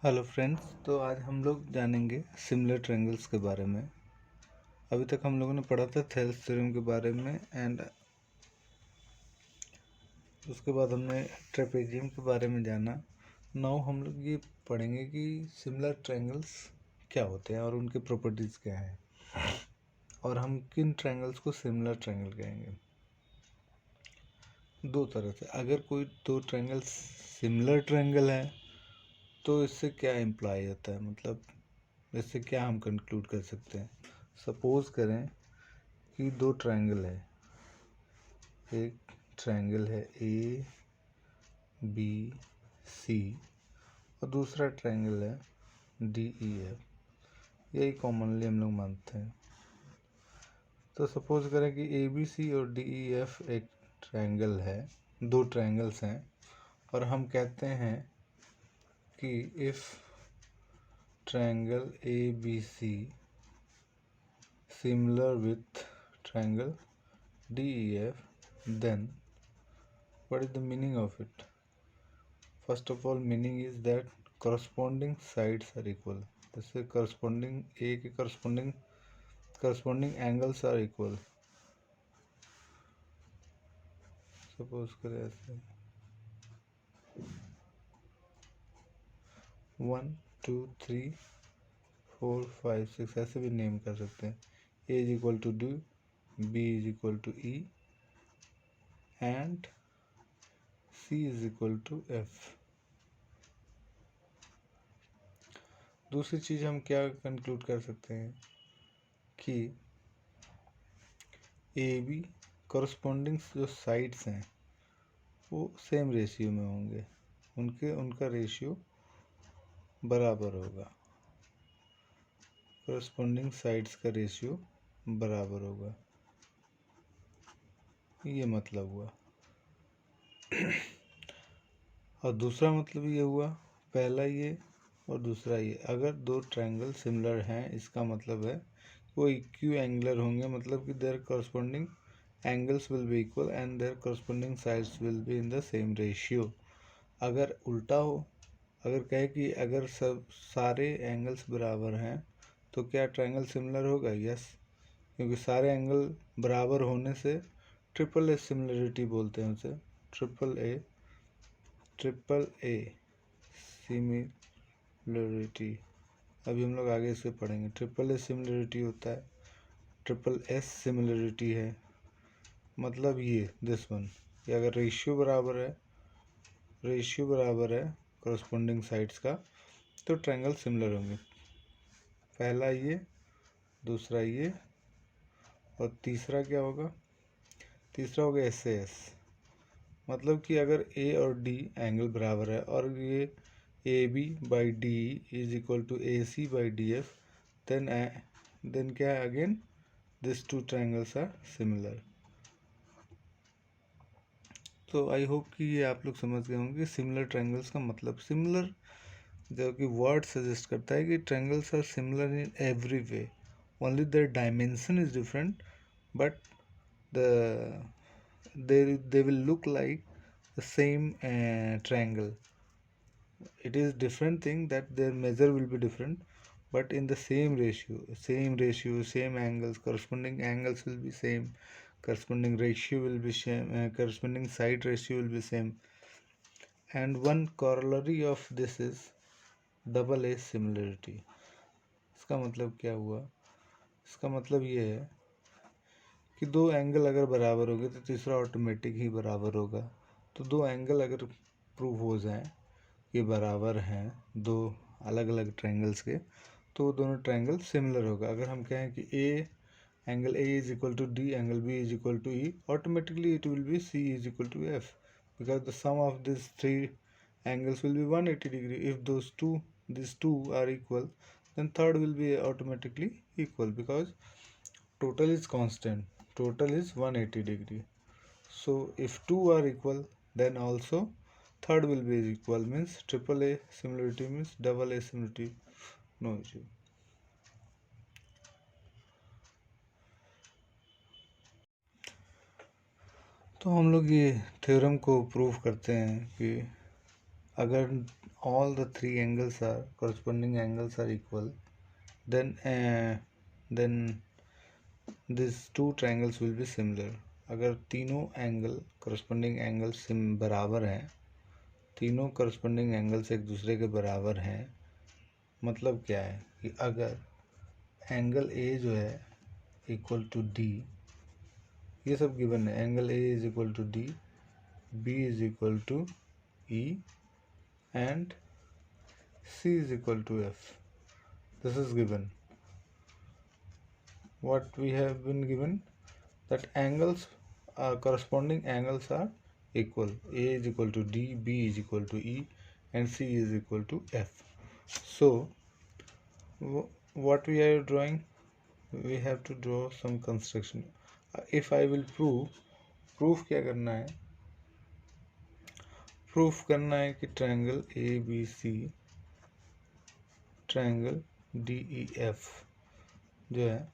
Hello friends, तो आज हम लोग जानेंगे सिमिलर ट्रायंगल्स के बारे में। अभी तक हम लोगों ने पढ़ा था थेल्स थ्योरम के बारे में एंड उसके बाद हमने ट्रेपेजियम के बारे में जाना। नाउ हम लोग ये पढ़ेंगे कि सिमिलर ट्रायंगल्स क्या होते हैं और उनके प्रॉपर्टीज़ क्या हैं और हम किन ट्रायंगल्स को सिमिलर ट्रायंगल कहेंगे। दो तरह से, अगर कोई दो ट्रायंगल्स सिमिलर ट्रायंगल है तो इससे क्या इम्प्लाई होता है, मतलब इससे क्या हम कंक्लूड कर सकते हैं। सपोज करें कि दो ट्रायंगल है, एक ट्रायंगल है ए बी सी और दूसरा ट्रायंगल है डी ई एफ। यही कॉमनली हम लोग मानते हैं। तो सपोज करें कि ए बी सी और डी ई एफ एक ट्रायंगल है, दो ट्रायंगल्स हैं, और हम कहते हैं कि if triangle A B C similar with triangle D E F, then what is the meaning of it? First of all, meaning is that corresponding sides are equal. जैसे corresponding A के corresponding angles are equal. Suppose करें ऐसे 1 2 3 4 5 6 ऐसे भी name कर सकते हैं। A is equal to D, B is equal to E and C is equal to F. दूसरी चीज़ हम क्या कंक्लूड कर सकते हैं कि ए बी कॉरस्पॉन्डिंग जो साइड्स हैं वो सेम रेशियो में होंगे, उनका रेशियो बराबर होगा। कॉरस्पॉन्डिंग साइड्स का रेशियो बराबर होगा, ये मतलब हुआ। और दूसरा मतलब ये हुआ, पहला ये और दूसरा ये, अगर दो ट्रायंगल सिमिलर हैं इसका मतलब है वो इक्यू एंगुलर होंगे, मतलब कि there corresponding angles will be equal and there corresponding sides will be in the same ratio. अगर उल्टा हो, अगर कहे कि अगर सब सारे एंगल्स बराबर हैं तो क्या ट्रायंगल सिमिलर होगा? यस, क्योंकि सारे एंगल बराबर होने से ट्रिपल ए सिमिलरिटी बोलते हैं उसे। ट्रिपल ए सिमिलरिटी, अभी हम लोग आगे इसे पढ़ेंगे। ट्रिपल ए सिमिलरिटी होता है, ट्रिपल एस सिमिलरिटी है, मतलब ये दिस वन, कि अगर रेशियो बराबर है कॉरस्पॉन्डिंग साइड्स का तो ट्रायंगल सिमिलर होंगे। पहला ये, दूसरा ये, और तीसरा क्या होगा? तीसरा होगा एस ए एस, मतलब कि अगर ए और डी एंगल बराबर है और ये A B by D is equal to A C by D F, then क्या है? Again this two triangles are similar. तो आई होप कि ये आप लोग समझ गए होंगे सिमिलर ट्रायंगल्स का मतलब। सिमिलर जो कि वर्ड सजेस्ट करता है कि triangles are similar in every way, only their dimension is different, but they will look like the same triangle. It is different thing that their measure will be different, but in the same ratio, same angles, corresponding angles will be same, corresponding ratio will be same, corresponding side ratio will be same. And one corollary of this is double A similarity. इसका मतलब क्या हुआ? इसका मतलब ये है कि दो एंगल अगर बराबर होंगे तो तीसरा ऑटोमेटिक ही बराबर होगा। तो दो एंगल अगर प्रूव हो जाएं कि बराबर हैं दो अलग अलग ट्रायंगल्स के, तो दोनों ट्रायंगल सिमिलर होगा। अगर हम कहें कि angle A is equal to D, angle B is equal to E, automatically it will be C is equal to F, because the sum of this three angles will be 180 degree. If these two are equal, then third will be automatically equal because total is constant, total is 180 degree. So if two are equal, then also third will be equal, means triple A similarity means double A similarity, no issue. तो हम लोग ये theorem को prove करते हैं कि अगर all the three angles are corresponding angles are equal, then these two triangles will be similar. अगर तीनों एंगल corresponding angles बराबर हैं, तीनों corresponding angles एक दूसरे के बराबर हैं, मतलब क्या है कि अगर एंगल ए जो है इक्वल टू डी, ये सब गिवन है, angle A is equal to D, B is equal to E and C is equal to F. This is given. What we have been given, that angles corresponding angles are equal. A is equal to D, B is equal to E, and C is equal to F. So what we are drawing, we have to draw some construction. If I will proof क्या करना है, proof करना है कि triangle A B C, triangle D E F जो है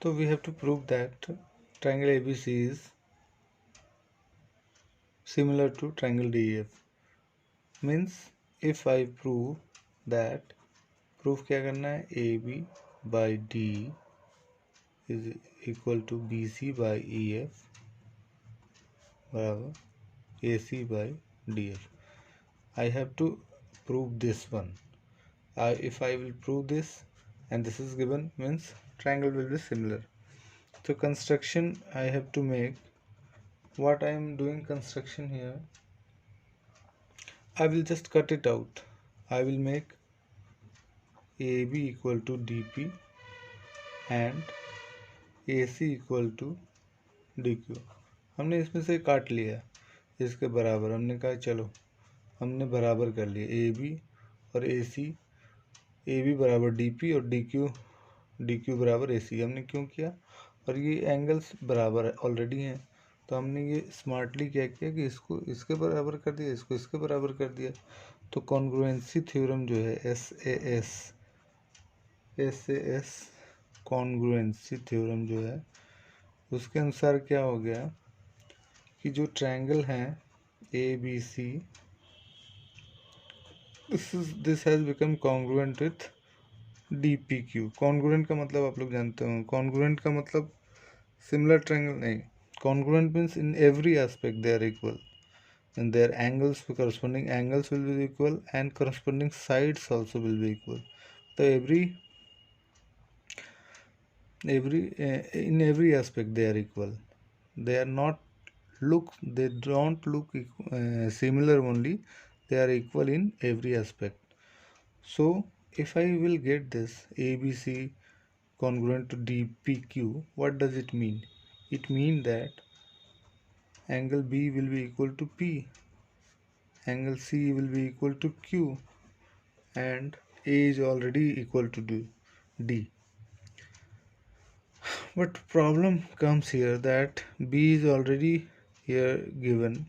तो we have to prove that triangle A B C is similar to triangle D E F. Means if I prove that, proof क्या करना है, A B by D is equal to B C by E F बराबर A C by D F. I have to prove this one. If I will prove this and this is given, means triangle will be similar. So construction I have to make. What I am doing construction here, I will just cut it out. I will make AB equal to DP and AC equal to DQ. हमने इसमें से काट लिया इसके बराबर, हमने कहा चलो हमने बराबर कर लिए ए बी और ए सी, ए बी बराबर डी पी और डी क्यू बराबर ए सी. हमने क्यों किया, और ये एंगल्स बराबर ऑलरेडी हैं, तो हमने ये स्मार्टली क्या किया कि इसको इसके बराबर कर दिया, इसको इसके बराबर कर दिया. तो कॉन्ग्रुएंसी थ्योरम जो है S A S congruency theorem जो है, उसके अनुसार क्या हो गया कि जो ट्रायंगल हैं A B C, this has become congruent with DPQ. Congruent का मतलब आप लोग जानते हो, कॉन्ग्रुएंट का मतलब सिमिलर ट्रायंगल नहीं. Congruent means in every aspect they are equal and their angles, corresponding angles will be equal and corresponding sides also will be equal. So in every aspect they are equal. They are not they don't look similar only, they are equal in every aspect. So if I will get this ABC congruent to DPQ, what does it mean? It means that angle B will be equal to P, angle C will be equal to Q, and A is already equal to D. But problem comes here that B is already here given.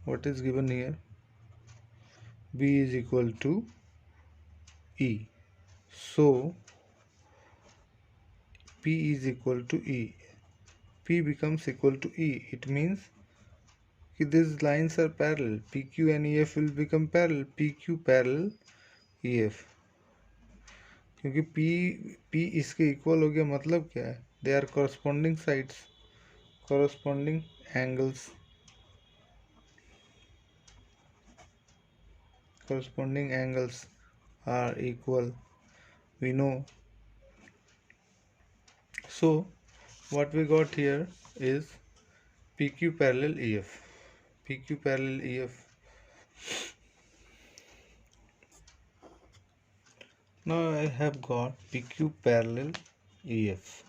What is given here? B is equal to E. So P is equal to E. P becomes equal to E. It means that these lines are parallel. PQ and EF will become parallel. PQ parallel EF. क्योंकि P इसके equal हो गया, मतलब क्या है, they are corresponding sides, corresponding angles, corresponding angles are equal, we know. So what we got here is PQ parallel EF. PQ parallel EF. Now I have got PQ parallel EF.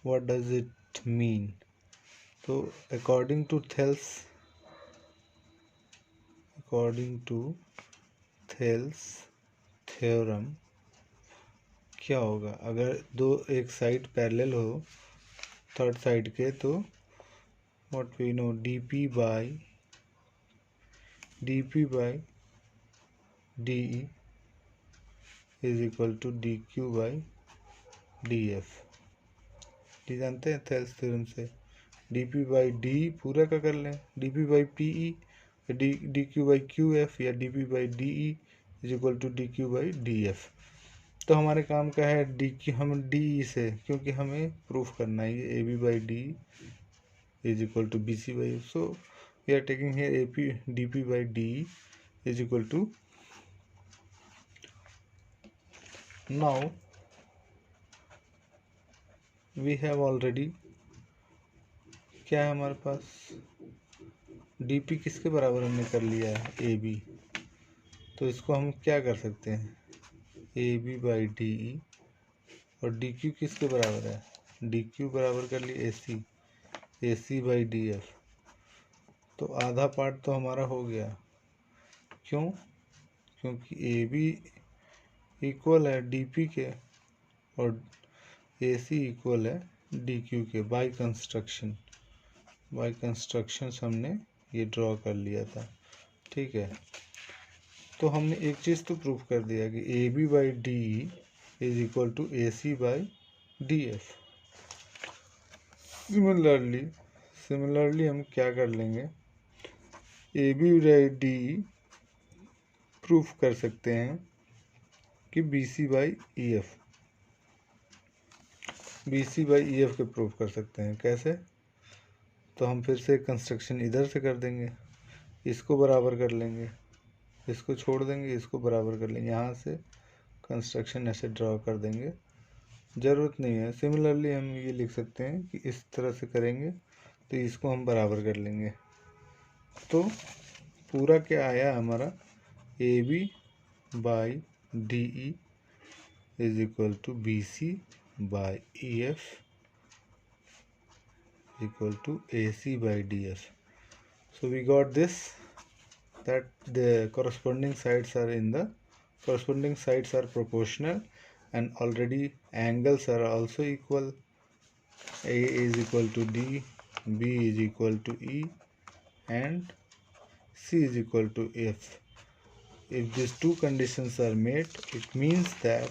What does it mean? So according to Thales theorem क्या होगा, अगर दो एक side parallel हो third side के, तो what we know, dp by de is equal to dq by df. D जानते हैं थेल्स थ्योरम से, डी पी बाई डी पूरा का कर लें, D P by P E, D Q by Q F, या D P by D E is equal to D Q by D F. तो हमारे काम का है डी क्यू, हम डी ई से, क्योंकि हमें प्रूफ करना है ये A B by D is equal to B C by, so we are taking here A P D P by D is equal to, now we have already, क्या है हमारे पास, D P किसके बराबर हमने कर लिया है, ए बी, तो इसको हम क्या कर सकते हैं, A B by D E, और डी क्यू किसके बराबर है, डी क्यू बराबर कर लिए ए सी बाई डी एफ। तो आधा पार्ट तो हमारा हो गया, क्यों, क्योंकि ए बी इक्वल है डी पी के और ए सी इक्वल है डी क्यू के, बाई कंस्ट्रक्शन हमने ये ड्रॉ कर लिया था, ठीक है। तो हमने एक चीज़ तो प्रूफ कर दिया कि A B by D is equal to A C by D F. Similarly हम क्या कर लेंगे, A B by D proof कर सकते हैं कि B C by E F, B C by E F के प्रूफ कर सकते हैं, कैसे, तो हम फिर से कंस्ट्रक्शन इधर से कर देंगे, इसको बराबर कर लेंगे, इसको छोड़ देंगे, इसको बराबर कर लेंगे, यहाँ से कंस्ट्रक्शन ऐसे ड्रॉ कर देंगे, ज़रूरत नहीं है। सिमिलरली हम ये लिख सकते हैं कि इस तरह से करेंगे तो इसको हम बराबर कर लेंगे। तो पूरा क्या आया हमारा, A B by D E is equal to B C by E F equal to AC by DF. So we got this, that the corresponding sides are proportional, and already angles are also equal. A is equal to D, B is equal to E, and C is equal to F. If these two conditions are met, it means that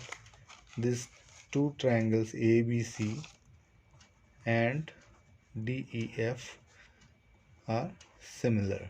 these two triangles ABC and DEF are similar.